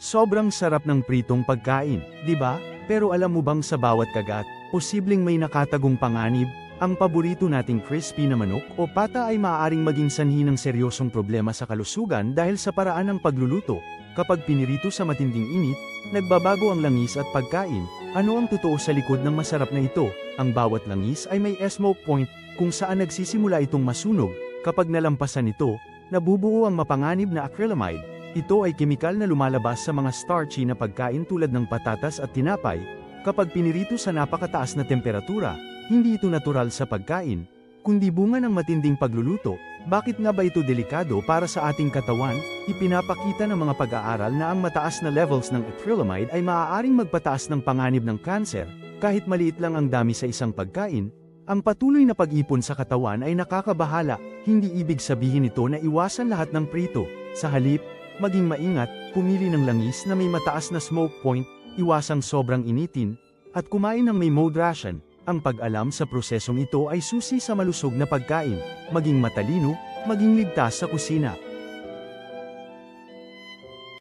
Sobrang sarap ng pritong pagkain, di ba? Pero alam mo bang sa bawat kagat, posibleng may nakatagong panganib? Ang paborito nating crispy na manok o pata ay maaaring maging sanhi ng seryosong problema sa kalusugan dahil sa paraan ng pagluluto. Kapag pinirito sa matinding init, nagbabago ang langis at pagkain. Ano ang totoo sa likod ng masarap na ito? Ang bawat langis ay may smoke point, kung saan nagsisimula itong masunog. Kapag nalampasan ito, nabubuo ang mapanganib na acrylamide. Ito ay kemikal na lumalabas sa mga starchy na pagkain tulad ng patatas at tinapay. Kapag pinirito sa napakataas na temperatura, hindi ito natural sa pagkain, kundi bunga ng matinding pagluluto. Bakit nga ba ito delikado para sa ating katawan? Ipinapakita ng mga pag-aaral na ang mataas na levels ng acrylamide ay maaaring magpataas ng panganib ng kanser, kahit maliit lang ang dami sa isang pagkain. Ang patuloy na pag-ipon sa katawan ay nakakabahala, hindi ibig sabihin ito na iwasan lahat ng prito. Sa halip, maging maingat, pumili ng langis na may mataas na smoke point, iwasang sobrang initin, at kumain ng may moderation. Ang pag-alam sa prosesong ito ay susi sa malusog na pagkain, maging matalino, maging ligtas sa kusina.